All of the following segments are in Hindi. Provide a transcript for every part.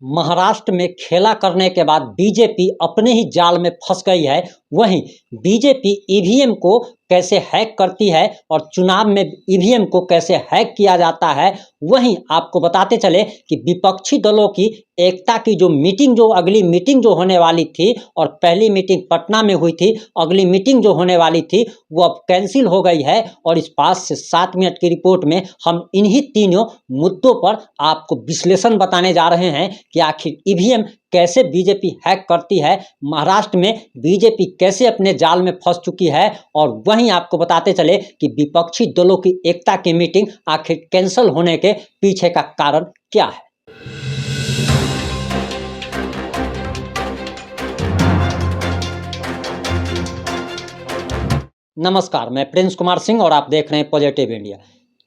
महाराष्ट्र में खेला करने के बाद बीजेपी अपने ही जाल में फंस गई है। वहीं बीजेपी ईवीएम को कैसे हैक करती है और चुनाव में ईवीएम को कैसे हैक किया जाता है, वहीं आपको बताते चले कि विपक्षी दलों की एकता की जो अगली मीटिंग जो होने वाली थी और पहली मीटिंग पटना में हुई थी, अगली मीटिंग जो होने वाली थी वो अब कैंसिल हो गई है। और इस 5 से 7 मिनट की रिपोर्ट में हम इन्हीं तीनों मुद्दों पर आपको विश्लेषण बताने जा रहे हैं कि आखिर ईवीएम कैसे बीजेपी हैक करती है, महाराष्ट्र में बीजेपी कैसे अपने जाल में फंस चुकी है, और वहीं आपको बताते चले कि विपक्षी दलों की एकता की मीटिंग आखिर कैंसिल होने के पीछे का कारण क्या है। नमस्कार, मैं प्रिंस कुमार सिंह और आप देख रहे हैं पॉजिटिव इंडिया।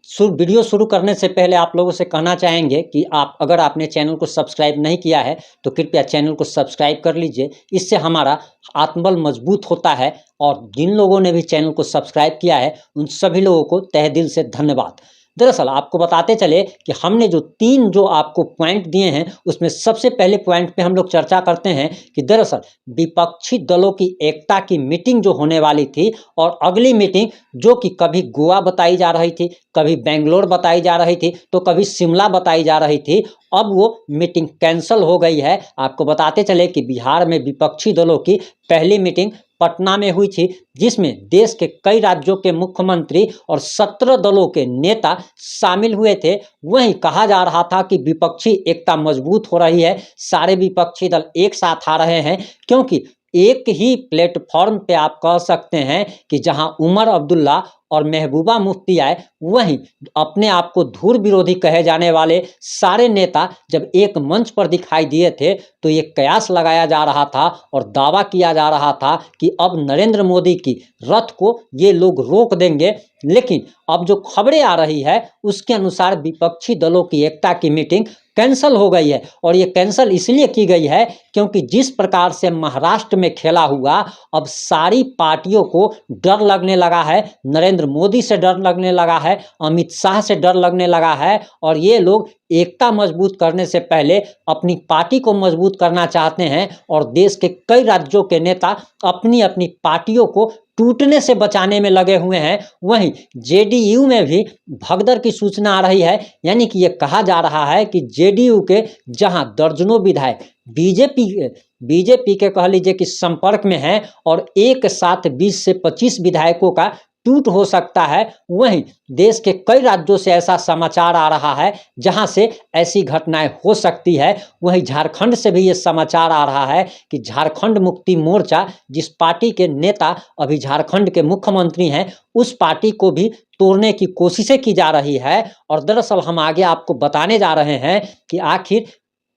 वीडियो शुरू करने से पहले आप लोगों से कहना चाहेंगे कि अगर आपने चैनल को सब्सक्राइब नहीं किया है तो कृपया चैनल को सब्सक्राइब कर लीजिए। इससे हमारा आत्मबल मजबूत होता है और जिन लोगों ने भी चैनल को सब्सक्राइब किया है उन सभी लोगों को तहे दिल से धन्यवाद। दरअसल आपको बताते चले कि हमने जो 3 जो आपको पॉइंट दिए हैं उसमें सबसे पहले पॉइंट पे हम लोग चर्चा करते हैं कि दरअसल विपक्षी दलों की एकता की मीटिंग जो होने वाली थी और अगली मीटिंग जो कि कभी गोवा बताई जा रही थी, कभी बेंगलोर बताई जा रही थी, तो कभी शिमला बताई जा रही थी, अब वो मीटिंग कैंसिल हो गई है। आपको बताते चले कि बिहार में विपक्षी दलों की पहली मीटिंग पटना में हुई थी, जिसमें देश के कई राज्यों के मुख्यमंत्री और 17 दलों के नेता शामिल हुए थे। वहीं कहा जा रहा था कि विपक्षी एकता मजबूत हो रही है, सारे विपक्षी दल एक साथ आ रहे हैं, क्योंकि एक ही प्लेटफॉर्म पे आप कह सकते हैं कि जहां उमर अब्दुल्ला और महबूबा मुफ्ती आए, वहीं अपने आप को धुर विरोधी कहे जाने वाले सारे नेता जब एक मंच पर दिखाई दिए थे तो ये कयास लगाया जा रहा था और दावा किया जा रहा था कि अब नरेंद्र मोदी की रथ को ये लोग रोक देंगे। लेकिन अब जो खबरें आ रही है उसके अनुसार विपक्षी दलों की एकता की मीटिंग कैंसिल हो गई है, और ये कैंसिल इसलिए की गई है क्योंकि जिस प्रकार से महाराष्ट्र में खेला हुआ, अब सारी पार्टियों को डर लगने लगा है, नरेंद्र मोदी से डर लगने लगा है, अमित शाह से डर लगने लगा है, और ये लोग एकता मजबूत करने से पहले अपनी पार्टी को मजबूत करना चाहते हैं। और देश के कई राज्यों के नेता अपनी अपनी पार्टियों को टूटने से बचाने में लगे हुए हैं। वहीं जेडीयू में भी भगदड़ की सूचना आ रही है, यानी कि ये कहा जा रहा है कि जेडीयू के जहां दर्जनों विधायक बीजेपी के कह लीजिए कि संपर्क में हैं और एक साथ 20 से 25 विधायकों का टूट हो सकता है, वहीं देश के कई राज्यों से ऐसा समाचार आ रहा है जहां से ऐसी घटनाएं हो सकती है। वहीं झारखंड से भी ये समाचार आ रहा है कि झारखंड मुक्ति मोर्चा, जिस पार्टी के नेता अभी झारखंड के मुख्यमंत्री हैं, उस पार्टी को भी तोड़ने की कोशिशें की जा रही है। और दरअसल हम आगे आपको बताने जा रहे हैं कि आखिर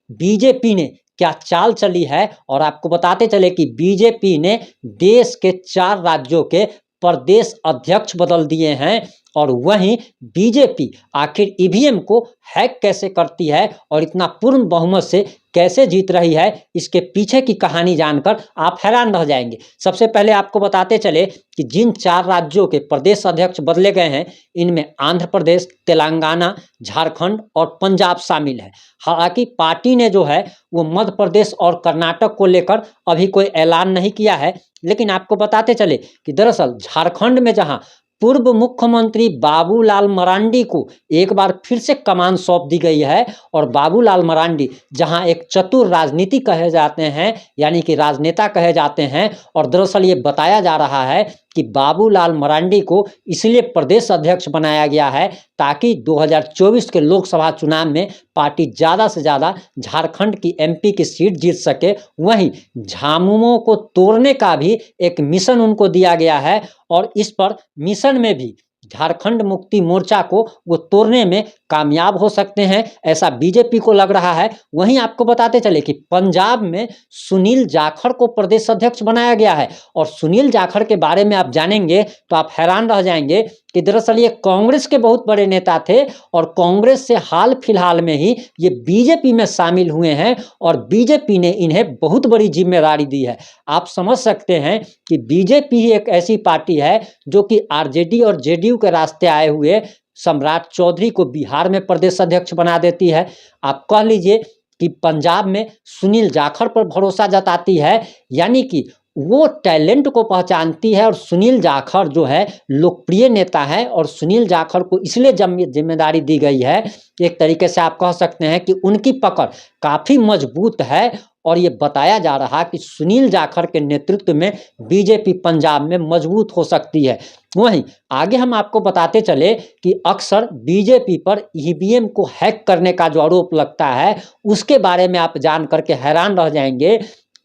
बीजेपी ने क्या चाल चली है, और आपको बताते चले कि बीजेपी ने देश के 4 राज्यों के प्रदेश अध्यक्ष बदल दिए हैं। और वहीं बीजेपी आखिर ईवीएम को हैक कैसे करती है और इतना पूर्ण बहुमत से कैसे जीत रही है, इसके पीछे की कहानी जानकर आप हैरान रह जाएंगे। सबसे पहले आपको बताते चले कि जिन 4 राज्यों के प्रदेश अध्यक्ष बदले गए हैं, इनमें आंध्र प्रदेश, तेलंगाना, झारखंड और पंजाब शामिल है। हालांकि पार्टी ने जो है वो मध्य प्रदेश और कर्नाटक को लेकर अभी कोई ऐलान नहीं किया है, लेकिन आपको बताते चले कि दरअसल झारखंड में जहां पूर्व मुख्यमंत्री बाबूलाल मरांडी को एक बार फिर से कमान सौंप दी गई है, और बाबूलाल मरांडी जहां एक चतुर राजनीति कहे जाते हैं, यानी कि राजनेता कहे जाते हैं, और दरअसल ये बताया जा रहा है कि बाबूलाल मरांडी को इसलिए प्रदेश अध्यक्ष बनाया गया है ताकि 2024 के लोकसभा चुनाव में पार्टी ज़्यादा से ज़्यादा झारखंड की एमपी की सीट जीत सके। वहीं झामुमो को तोड़ने का भी एक मिशन उनको दिया गया है, और इस पर मिशन में भी झारखंड मुक्ति मोर्चा को वो तोड़ने में कामयाब हो सकते हैं, ऐसा बीजेपी को लग रहा है। वहीं आपको बताते चले कि पंजाब में सुनील जाखड़ को प्रदेश अध्यक्ष बनाया गया है, और सुनील जाखड़ के बारे में आप जानेंगे तो आप हैरान रह जाएंगे कि दरअसल ये कांग्रेस के बहुत बड़े नेता थे, और कांग्रेस से हाल फिलहाल में ही ये बीजेपी में शामिल हुए हैं, और बीजेपी ने इन्हें बहुत बड़ी जिम्मेदारी दी है। आप समझ सकते हैं कि बीजेपी ही एक ऐसी पार्टी है जो कि आरजेडी और जेडीयू के रास्ते आए हुए सम्राट चौधरी को बिहार में प्रदेश अध्यक्ष बना देती है। आप कह लीजिए कि पंजाब में सुनील जाखड़ पर भरोसा जताती है, यानी कि वो टैलेंट को पहचानती है। और सुनील जाखड़ जो है लोकप्रिय नेता है और सुनील जाखड़ को इसलिए जिम्मेदारी दी गई है, एक तरीके से आप कह सकते हैं कि उनकी पकड़ काफ़ी मजबूत है। और ये बताया जा रहा है कि सुनील जाखड़ के नेतृत्व में बीजेपी पंजाब में मजबूत हो सकती है। वहीं आगे हम आपको बताते चले कि अक्सर बीजेपी पर ईवीएम को हैक करने का जो आरोप लगता है, उसके बारे में आप जान करके हैरान रह जाएंगे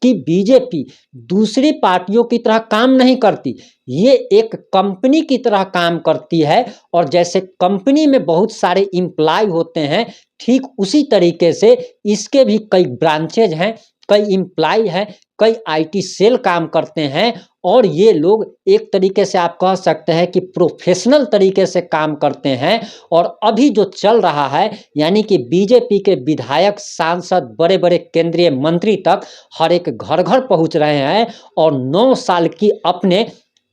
कि बीजेपी दूसरी पार्टियों की तरह काम नहीं करती, ये एक कंपनी की तरह काम करती है। और जैसे कंपनी में बहुत सारे एम्प्लॉय होते हैं, ठीक उसी तरीके से इसके भी कई ब्रांचेज हैं, कई एम्प्लॉय हैं, कई आईटी सेल काम करते हैं। और ये लोग एक तरीके से आप कह सकते हैं कि प्रोफेशनल तरीके से काम करते हैं। और अभी जो चल रहा है, यानी कि बीजेपी के विधायक, सांसद, बड़े बड़े केंद्रीय मंत्री तक हर एक घर घर पहुंच रहे हैं और 9 साल की अपने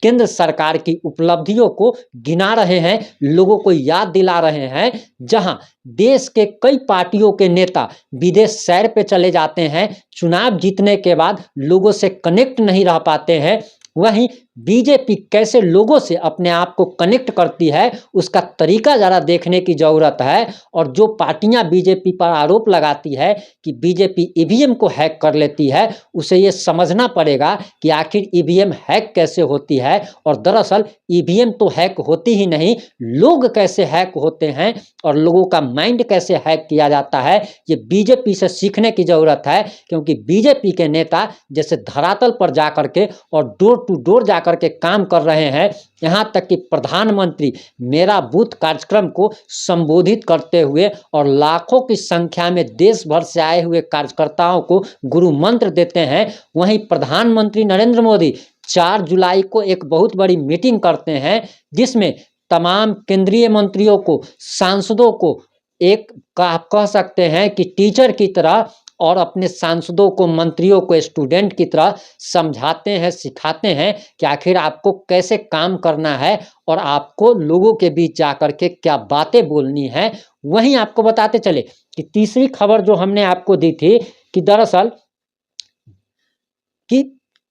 केंद्र सरकार की उपलब्धियों को गिना रहे हैं, लोगों को याद दिला रहे हैं। जहां देश के कई पार्टियों के नेता विदेश सैर पे चले जाते हैं, चुनाव जीतने के बाद लोगों से कनेक्ट नहीं रह पाते हैं, वहीं बीजेपी कैसे लोगों से अपने आप को कनेक्ट करती है, उसका तरीका ज़रा देखने की ज़रूरत है। और जो पार्टियां बीजेपी पर आरोप लगाती है कि बीजेपी ईवीएम को हैक कर लेती है, उसे ये समझना पड़ेगा कि आखिर ईवीएम हैक कैसे होती है। और दरअसल ईवीएम तो हैक होती ही नहीं, लोग कैसे हैक होते हैं और लोगों का माइंड कैसे हैक किया जाता है, ये बीजेपी से सीखने की ज़रूरत है। क्योंकि बीजेपी के नेता जैसे धरातल पर जा करके और डोर टू डोर जा करके काम कर रहे हैं, यहाँ तक कि प्रधानमंत्री मेरा बूथ कार्यक्रम को संबोधित करते हुए और लाखों की संख्या में देश भर से आए हुए कार्यकर्ताओं को गुरु मंत्र देते हैं। वहीं प्रधानमंत्री नरेंद्र मोदी 4 जुलाई को एक बहुत बड़ी मीटिंग करते हैं, जिसमें तमाम केंद्रीय मंत्रियों को, सांसदों को एक आप कह सकते हैं कि टीचर की तरह और अपने सांसदों को, मंत्रियों को स्टूडेंट की तरह समझाते हैं, सिखाते हैं कि आखिर आपको कैसे काम करना है और आपको लोगों के बीच जाकर के क्या बातें बोलनी है। वहीं आपको बताते चले कि तीसरी खबर जो हमने आपको दी थी कि दरअसल कि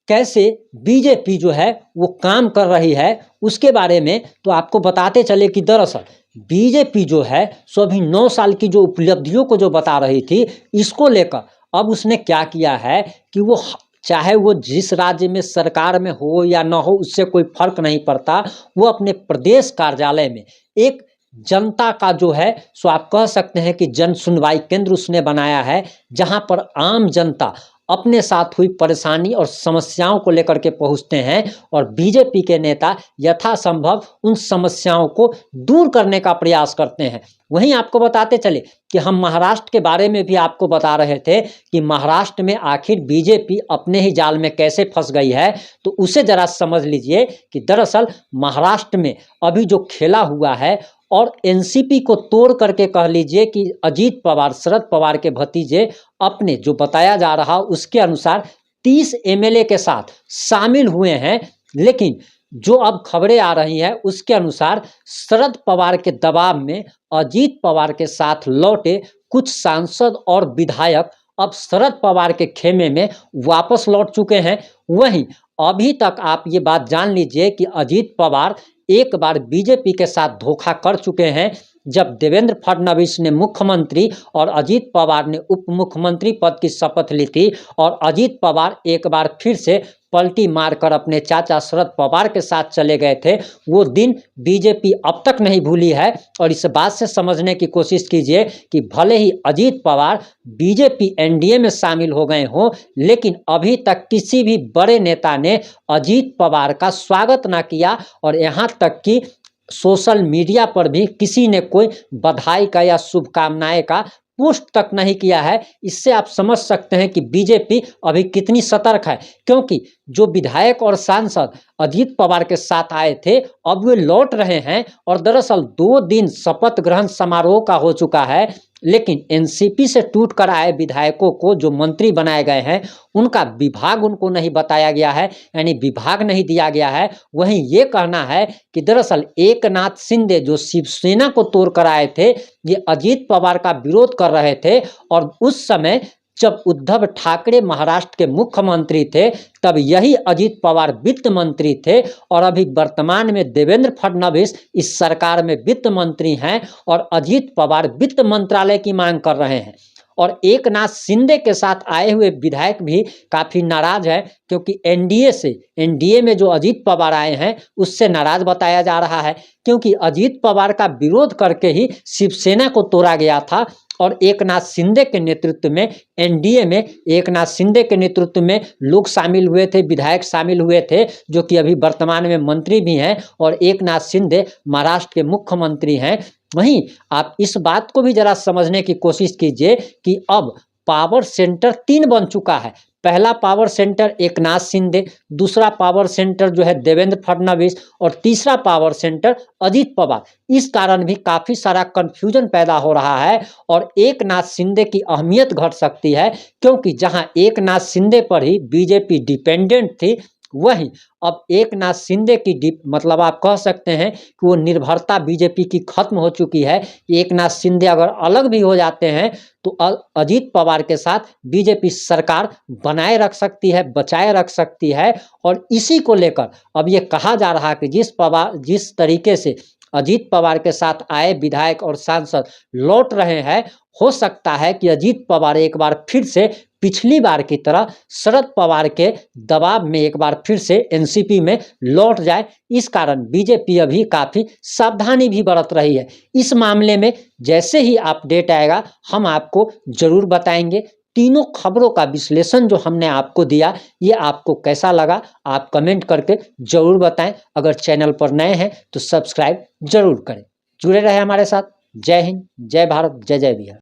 कैसे बीजेपी जो है वो काम कर रही है, उसके बारे में तो आपको बताते चले कि दरअसल बीजेपी जो है सो अभी 9 साल की जो उपलब्धियों को जो बता रही थी, इसको लेकर अब उसने क्या किया है कि वो चाहे वो जिस राज्य में सरकार में हो या ना हो, उससे कोई फर्क नहीं पड़ता, वो अपने प्रदेश कार्यालय में एक जनता का जो है सो आप कह सकते हैं कि जन सुनवाई केंद्र उसने बनाया है, जहां पर आम जनता अपने साथ हुई परेशानी और समस्याओं को लेकर के पहुंचते हैं और बीजेपी के नेता यथासंभव उन समस्याओं को दूर करने का प्रयास करते हैं। वहीं आपको बताते चले कि हम महाराष्ट्र के बारे में भी आपको बता रहे थे कि महाराष्ट्र में आखिर बीजेपी अपने ही जाल में कैसे फंस गई है, तो उसे जरा समझ लीजिए कि दरअसल महाराष्ट्र में अभी जो खेला हुआ है और एनसीपी को तोड़ करके कह लीजिए कि अजीत पवार, शरद पवार के भतीजे अपने जो बताया जा रहा उसके अनुसार 30 एमएलए के साथ शामिल हुए हैं। लेकिन जो अब खबरें आ रही हैं उसके अनुसार शरद पवार के दबाव में अजीत पवार के साथ लौटे कुछ सांसद और विधायक अब शरद पवार के खेमे में वापस लौट चुके हैं। वहीं अभी तक आप ये बात जान लीजिए कि अजीत पवार एक बार बीजेपी के साथ धोखा कर चुके हैं, जब देवेंद्र फडणवीस ने मुख्यमंत्री और अजीत पवार ने उप मुख्यमंत्री पद की शपथ ली थी। और अजीत पवार एक बार फिर से पलटी मारकर अपने चाचा शरद पवार के साथ चले गए थे। वो दिन बीजेपी अब तक नहीं भूली है। और इस बात से समझने की कोशिश कीजिए कि भले ही अजीत पवार बीजेपी एनडीए में शामिल हो गए हों, लेकिन अभी तक किसी भी बड़े नेता ने अजीत पवार का स्वागत ना किया और यहाँ तक कि सोशल मीडिया पर भी किसी ने कोई बधाई का या शुभकामनाएं का पोस्ट तक नहीं किया है। इससे आप समझ सकते हैं कि बीजेपी अभी कितनी सतर्क है, क्योंकि जो विधायक और सांसद अजीत पवार के साथ आए थे अब वे लौट रहे हैं। और दरअसल 2 दिन शपथ ग्रहण समारोह का हो चुका है, लेकिन एनसीपी से टूट कर आए विधायकों को जो मंत्री बनाए गए हैं उनका विभाग उनको नहीं बताया गया है, यानी विभाग नहीं दिया गया है। वहीं ये कहना है कि दरअसल एकनाथ शिंदे जो शिवसेना को तोड़ कर आए थे, ये अजीत पवार का विरोध कर रहे थे, और उस समय जब उद्धव ठाकरे महाराष्ट्र के मुख्यमंत्री थे तब यही अजीत पवार वित्त मंत्री थे, और अभी वर्तमान में देवेंद्र फडणवीस इस सरकार में वित्त मंत्री हैं और अजीत पवार वित्त मंत्रालय की मांग कर रहे हैं। और एकनाथ शिंदे के साथ आए हुए विधायक भी काफ़ी नाराज है, क्योंकि एनडीए में जो अजीत पवार आए हैं उससे नाराज बताया जा रहा है, क्योंकि अजीत पवार का विरोध करके ही शिवसेना को तोड़ा गया था। और एकनाथ शिंदे के नेतृत्व में एनडीए में एकनाथ शिंदे के नेतृत्व में लोग शामिल हुए थे, विधायक शामिल हुए थे, जो कि अभी वर्तमान में मंत्री भी हैं, और एकनाथ शिंदे महाराष्ट्र के मुख्यमंत्री हैं। वहीं आप इस बात को भी जरा समझने की कोशिश कीजिए कि अब पावर सेंटर 3 बन चुका है। पहला पावर सेंटर एकनाथ शिंदे, दूसरा पावर सेंटर जो है देवेंद्र फडणवीस, और तीसरा पावर सेंटर अजीत पवार। इस कारण भी काफ़ी सारा कन्फ्यूजन पैदा हो रहा है, और एकनाथ शिंदे की अहमियत घट सकती है, क्योंकि जहां एकनाथ शिंदे पर ही बीजेपी डिपेंडेंट थी, वहीं अब एकनाथ शिंदे की मतलब आप कह सकते हैं कि वो निर्भरता बीजेपी की खत्म हो चुकी है। एकनाथ शिंदे अगर अलग भी हो जाते हैं तो अजीत पवार के साथ बीजेपी सरकार बनाए रख सकती है, बचाए रख सकती है। और इसी को लेकर अब ये कहा जा रहा है कि जिस तरीके से अजीत पवार के साथ आए विधायक और सांसद लौट रहे हैं, हो सकता है कि अजीत पवार एक बार फिर से पिछली बार की तरह शरद पवार के दबाव में एक बार फिर से एनसीपी में लौट जाए। इस कारण बीजेपी अभी काफ़ी सावधानी भी बरत रही है। इस मामले में जैसे ही अपडेट आएगा हम आपको जरूर बताएंगे। तीनों खबरों का विश्लेषण जो हमने आपको दिया, ये आपको कैसा लगा आप कमेंट करके जरूर बताएं। अगर चैनल पर नए हैं तो सब्सक्राइब जरूर करें। जुड़े रहे हमारे साथ। जय हिंद, जय भारत, जय जय बिहार।